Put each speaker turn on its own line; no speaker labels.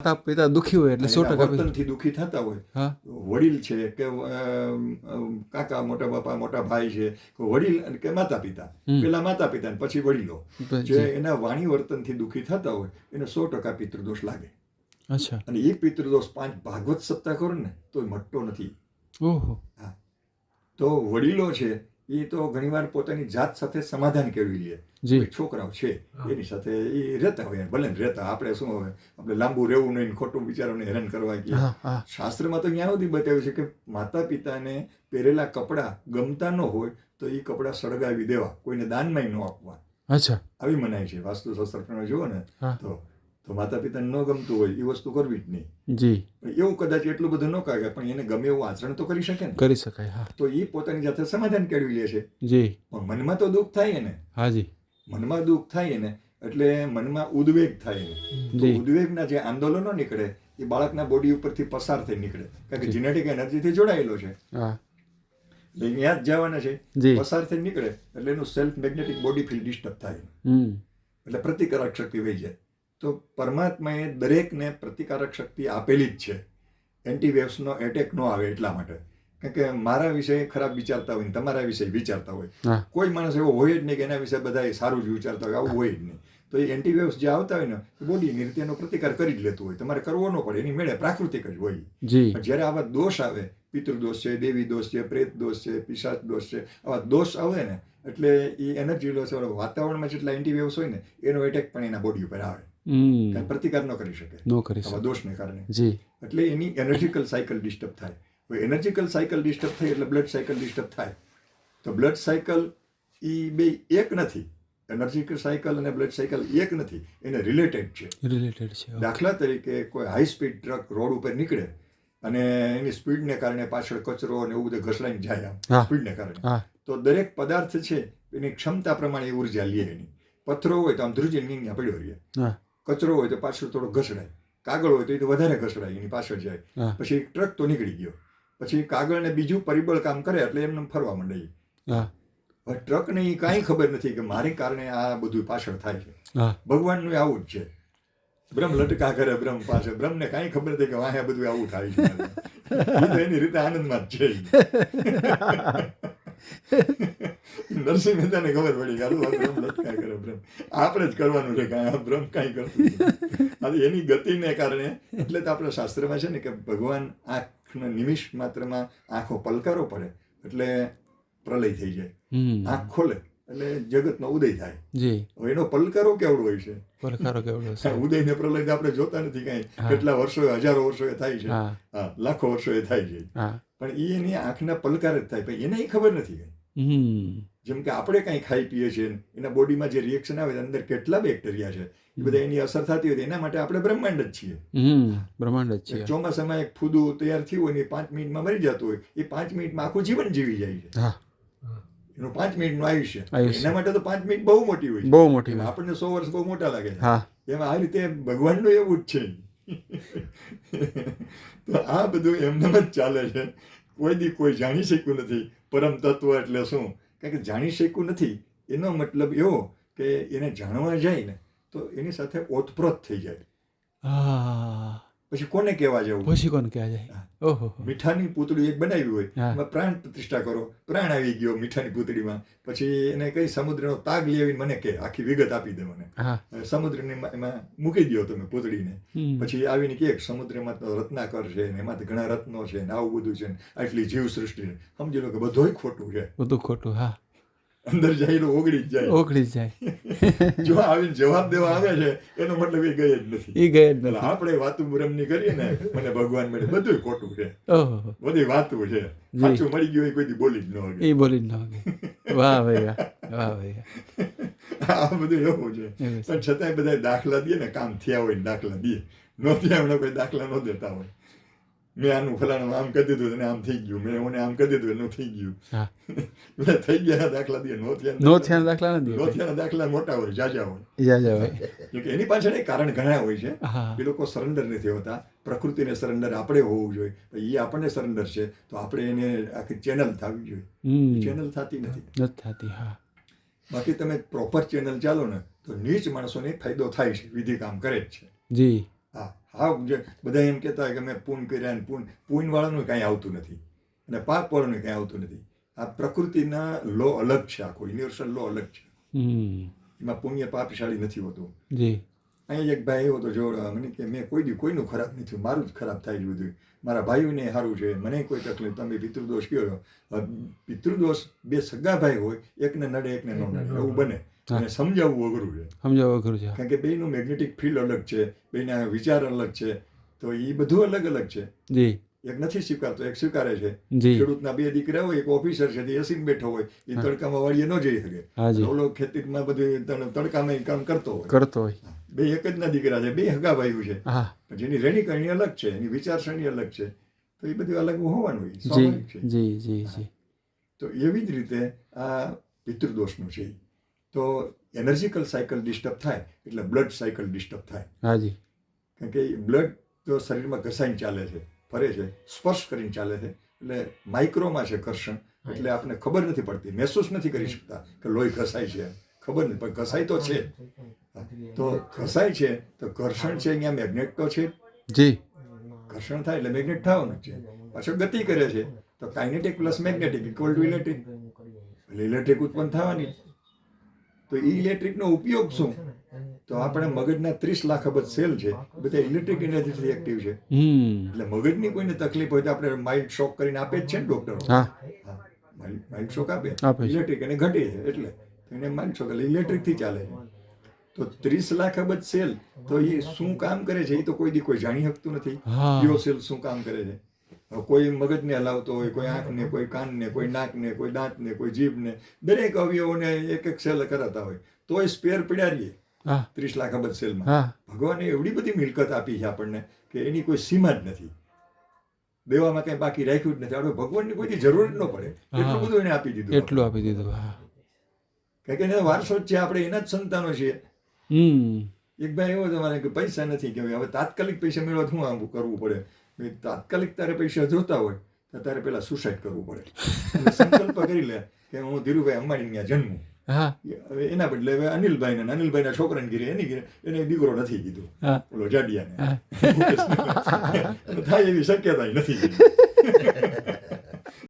માતા પિતા દુઃખી હોય એટલે 100%
વર્તનથી દુઃખી થતા હોય,
હા
વડીલ છે કે કાકા, મોટા બાપા, મોટા ભાઈ છે, વડીલ કે માતા પિતા, પેલા માતા પિતા ને પછી વડીલો જે એના વાણી વર્તનથી દુઃખી થતા હોય એને 100% પિતૃદોષ લાગે.
અચ્છા.
અને એ પિતૃદોષ 5 ભાગવત સપ્તાહ કરો ને તો મટતો નથી.
ઓહો.
હા, તો વડીલો છે એ તો ઘણીવાર પોતાની જાત સાથે સમાધાન કેળવી લે.
જી.
છોકરાઓ છે એની સાથે એ રહેતા હોય, ભલે ને રહેતા, આપણે શું હવે આપણે લાંબુ રહેવું નહીં, ખોટું વિચારોને હેરાન કરવા ગયા. શાસ્ત્રમાં તો ત્યાં સુધી બતાવ્યું છે કે માતા પિતાને પહેરેલા કપડાં ગમતા ન હોય તો એ કપડાં સળગાવી દેવા, કોઈને દાનમાં ન આપવા.
અચ્છા. આવી
મનાય છે. વાસ્તુશાસ્ત્ર પ્રમાણે જુઓ ને તો માતા પિતાને ન ગમતું હોય એ વસ્તુ કરવી જ નહીં.
જી.
એવું કદાચ એટલું બધું ન કાગે પણ એને ગમે એવું આચરણ તો કરી શકે ને.
કરી શકાય. હા.
તો એ પોતાની જાતે સમાધાન કેળવી લે છે.
જી.
પણ મનમાં તો દુઃખ થાય ને.
હાજી.
મનમાં દુઃખ થાય ને એટલે મનમાં ઉદ્વેગ થાય ને. તો ઉદ્વેગના જે આંદોલનો નીકળે એ બાળકના બોડી ઉપરથી પસાર થઈ નીકળે, કારણ કે જીનેટિક એનર્જીથી જોડાયેલો છે. અહીંયા જ જવાના છે, પસાર થઈ નીકળે એટલે એનું self magnetic body feel disturb થાય, એટલે પ્રતિકારક શક્તિ વહી જાય. તો પરમાત્માએ દરેકને પ્રતિકારક શક્તિ આપેલી જ છે. એન્ટીવેવ્સનો એટેક ન આવે એટલા માટે. કારણ કે મારા વિશે ખરાબ વિચારતા હોય ને તમારા વિશે વિચારતા હોય, કોઈ માણસ એવો હોય જ નહીં કે એના વિશે બધા સારું જ વિચારતા હોય, આવું હોય જ નહીં. તો એ એન્ટીવેવ્સ જે આવતા હોય ને બોડીની રીતે એનો પ્રતિકાર કરી જ લેતું હોય, તમારે કરવો ન પડે, એની મેળે પ્રાકૃતિક જ હોય. પણ જ્યારે આવા દોષ આવે, પિતૃદોષ છે, દેવી દોષ છે, પ્રેત દોષ છે, પિશાચ દોષ છે, આવા દોષ આવે ને એટલે એ એનર્જી લોસ, વાતાવરણમાં જેટલા એન્ટીવેવ્સ હોય ને એનો એટેક પણ એના બોડી ઉપર આવે. પ્રતિકાર ન કરી શકે આવા દોષને કારણે. એટલે એની એનર્જીકલ સાયકલ ડિસ્ટર્બ થાય. એનર્જીકલ સાયકલ ડિસ્ટર્બ થાય એટલે બ્લડ સાયકલ ડિસ્ટર્બ થાય. તો બ્લડ સાયકલ એ બે એક નથી. એનર્જીકલ સાયકલ અને બ્લડ સાયકલ એક નથી, એને રિલેટેડ છે. દાખલા તરીકે કોઈ હાઈ સ્પીડ ટ્રક રોડ ઉપર નીકળે અને એની સ્પીડને કારણે પાછળ કચરો અને એવું બધું ઘસડાઈને જાય, આમ સ્પીડને કારણે. તો દરેક પદાર્થ છે એની ક્ષમતા પ્રમાણે ઉર્જા લે એની. પથ્થરો હોય તો આમ ધ્રુજીને અહીંયા પડ્યો રહે, કચરો હોય તો પાછળ થોડો ઘસડાય, કાગળ હોય તો એ તો વધારે ઘસડાય, એની પાછળ જાય. પછી ટ્રક તો નીકળી ગયો, પછી કાગળને બીજું પરિબળ કામ કરે એટલે એમને ફરવા માંડે. ટ્રકને એ કાંઈ ખબર નથી કે મારી કારણે આ બધું પાછળ થાય છે. ભગવાનનું આવું જ છે. બ્રહ્મ લટકા કરે બ્રહ્મ પાછળ, બ્રહ્મને કાંઈ ખબર નથી કે વાહ બધું આવું થાય છે. એની રીતે આનંદમાં જ છે. નરસિંહ મહેતાને ખબર પડી કે બ્રહ્મ લટકા કરે બ્રહ્મ, આપણે જ કરવાનું છે, કાંઈ બ્રહ્મ કાંઈ કરતું એની ગતિને કારણે. એટલે તો આપણા શાસ્ત્રમાં છે ને કે ભગવાન આંખના નિમિષ માત્રમાં આંખો પલકારો પડે એટલે પ્રલય થઈ જાય. આંખ ખોલે એટલે જગતનો ઉદય થાય. હવે એનો પલકારો કેવડો હોય છે, ઉદય ને પ્રલય આપણે જોતા નથી કાંઈ, કેટલા વર્ષો, હજારો વર્ષો એ થાય છે, લાખો વર્ષો એ થાય છે, પણ એ એની આંખના પલકાર જ થાય. પણ એને ખબર નથી કઈ. જેમ કે આપણે કાંઈ ખાઈ પીએ છીએ, એના બોડીમાં જે રિએક્શન આવે અંદર કેટલા બેક્ટેરિયા છે, એ બધા એની અસર થતી હોય, એના માટે આપણે બ્રહ્માંડ જ છીએ. બ્રહ્માંડ જ છીએ. ચોમાસામાં એક ફૂદું તૈયાર થયું હોય ને 5 મિનિટમાં મરી જતું હોય, એ 5 મિનિટમાં આખું જીવન જીવી જાય છે. એનું 5 મિનિટનું આયુષ્ય, એના માટે તો 5 મિનિટ બહુ મોટી હોય, બહુ મોટી. આપણને 100 વર્ષ બહુ મોટા લાગે છે. એમાં આ રીતે ભગવાનનું એવું જ છે. તો આ બધું એમને જ ચાલે છે. કોઈ દી કોઈ જાણી શક્યું નથી પરમ તત્વ એટલે શું. કારણ કે જાણી શક્યું નથી એનો મતલબ એવો કે એને જાણવા જાય ને તો એની સાથે ઓતપ્રોત થઈ જાય. પછી કોને કહેવા જવું, પછી કોને કહેવા જાય. ઓહો. મીઠાની પૂતળી એક બનાવી હોય, એમાં પ્રાણ પ્રતિષ્ઠા કરો, પ્રાણ આવી ગયો મીઠાની પૂતળીમાં, પછી એને કઈ સમુદ્રનો તાગ લઈ આવીને મને કે આખી વિગત આપી દે મને. સમુદ્રને એમાં મૂકી દો તમે પૂતળીને, પછી આવીને કે સમુદ્રમાં તો રત્નાકર છે ને એમાંથી ઘણા રત્નો છે ને આવું બધું છે ને આટલી જીવ સૃષ્ટિ છે. સમજી લો કે બધુંય ખોટું છે, બધું ખોટું. હા, અંદર જાય તો ઓગળી જ જાય. જો આવીને જવાબ દેવા આવે છે એનો મતલબ એ ગયે જ નથી. આપણે વાતું બ્રહ્મની કરીએ ને મને ભગવાન મળે, બધું ખોટું છે, બધી વાતું છે. સાચું મળી ગયું એ કોઈ બોલી જ ન હોય, બોલી જ ન હોય. વાહ ભાઈ વાહ ભાઈ. આ બધું એવું છે. પણ છતાંય બધા દાખલા દે ને, કામ થયા હોય દાખલા દે, ન થયા એમણે કોઈ દાખલા ન દેતા હોય. મેં આનું ફલાણું આમ કરી દીધું અને આમ થઈ ગયું, મેં ઓને આમ કરી દીધું એનું થઈ ગયું. થઈ ગયા દાખલા દે, નો થયા દાખલા મોટા હોય, જાજા હોય. એની પાછળ એક કારણ ઘણા હોય છે. એ લોકો સરેન્ડર નથી હોતા. પ્રકૃતિને સરેન્ડર આપણે હોવું જોઈએ, એ આપણને સરેન્ડર છે તો આપણે એને આખી ચેનલ થવી જોઈએ. ચેનલ થતી નથી. બાકી તમે પ્રોપર ચેનલ ચાલો ને તો નીચ માણસોને ફાયદો થાય છે, વિધિ કામ કરે જ છે. જી. હા. હાવ જે બધા એમ કહેતા હોય કે મેં પૂન કર્યા ને પૂનવાળાનું કાંઈ આવતું નથી અને પાપવાળાનું કાંઈ આવતું નથી. આ પ્રકૃતિના લો અલગ છે, આખો યુનિવર્સલ લો અલગ છે. એમાં પુણ્ય પાપશાળી નથી હોતું.
જી
અહીંયા એક ભાઈ એવો તો જોડવા મને કે મેં કોઈનું ખરાબ નથી થયું, મારું જ ખરાબ થાય છે બધું, મારા ભાઈઓને સારું છે, મને કોઈ તકલીફ, તમે પિતૃદોષ કહો. પિતૃદોષ બે સગા ભાઈ હોય, એકને નડે એકને ન નડે એવું બને અને સમજાવવું અઘરું છે.
સમજાવવા અઘરું છે
કારણ કે બેયનું મેગ્નેટિક ફિલ્ડ અલગ છે, બેયના વિચાર અલગ છે, તો એ બધું અલગ અલગ છે.
જી
એક નથી સ્વીકારતો, એક સ્વીકારે છે.
જી
ખેડૂતના બે દીકરા હોય, એક ઓફિસર છે, તે એસીમાં બેઠો હોય, એ તડકામાં વાળીએ ન જઈ શકે,
હાજી
ઓલો ખેતીમાં બધું તડકામાં કામ કરતો હોય.
કરતો હોય.
બે એક જ ના દીકરા છે, બે હગા ભાઈઓ છે,
હા
પણ જેની રહેણી કરણી અલગ છે, એની વિચારસરણી અલગ છે, તો એ બધું અલગ હોવાનું હોય,
જી
સ્વાભાવિક છે.
જી જી જી
તો એવી જ રીતે આ પિતૃદોષનું છે. તો એનર્જીકલ સાયકલ ડિસ્ટર્બ થાય એટલે બ્લડ સાયકલ ડિસ્ટર્બ થાય.
હાજી
કારણ કે બ્લડ તો શરીરમાં ઘસાઈને ચાલે છે, ફરે છે, સ્પર્શ કરીને ચાલે છે, એટલે માઇક્રોમાં છે ઘર્ષણ, એટલે આપણને ખબર નથી પડતી, મહેસૂસ નથી કરી શકતા કે લોહી ઘસાય છે, ખબર નથી, પણ ઘસાય તો છે. તો ઘસાય છે તો ઘર્ષણ છે, અહીંયા મેગ્નેટ તો છે.
જી
ઘર્ષણ થાય એટલે મેગ્નેટ થવાનું છે. પાછો ગતિ કરે છે તો kinetic plus magnetic equal to electric, એટલે ઇલેક્ટ્રિક ઉત્પન્ન થવાની. તો એ ઇલેક્ટ્રિકનો ઉપયોગ શું? તો આપણે મગજના 30 લાખ અબજ સેલ છે, બધા ઇલેક્ટ્રિક એનર્જીથી એક્ટિવ છે. એટલે મગજની કોઈને તકલીફ હોય તો આપણે માઇલ્ડ શોક કરીને આપે જ છે ને ડોક્ટરો. માઇલ્ડ શોક આપે ઇલેક્ટ્રિક એને ઘટે છે એટલે એને માઇલ્ડ શોક, એટલે ઇલેક્ટ્રિકથી ચાલે છે. તો 30 લાખ અબજ સેલ, તો એ શું કામ કરે છે એ તો કોઈ જાણી શકતું નથી. કયો સેલ શું કામ કરે છે? કોઈ મગજને હલાવતો હોય, કોઈ આંખને, કોઈ કાનને, કોઈ નાકને, કોઈ દાંતને, કોઈ જીભને, દરેક અવયવોને એક એક સેલ કરાતા હોય, તોય સ્પેર પડ્યા રહીએ 30 લાખ અબજ સેલમાં. ભગવાને એવડી બધી મિલકત આપી છે આપણને કે એની કોઈ સીમા જ નથી, દેવામાં કઈ બાકી રાખ્યું જ નથી. આપણે ભગવાનની કોઈ જરૂર જ ન પડે, એટલું બધું એને આપી દીધું,
એટલું આપી દીધું.
કારણ કે એનો વારસો જ છે, આપણે એના જ સંતાનો છીએ. એક ભાઈ એવો તમારે કે પૈસા નથી, કે હવે તાત્કાલિક પૈસા મેળવવા શું આમ કરવું પડે? તાત્કાલિક તારે પૈસા જોતા હોય તો તારે પેલા સુસાઇડ કરવું પડે, સંકલ્પ કરી લે કે હું ધીરુભાઈ અંબાણી ત્યાં જન્મું. હવે એના બદલે હવે અનિલભાઈના છોકરાને ગીરે એને દીકરો નથી કીધું, ઓલો જાડિયાને થાય એવી શક્યતા નથી.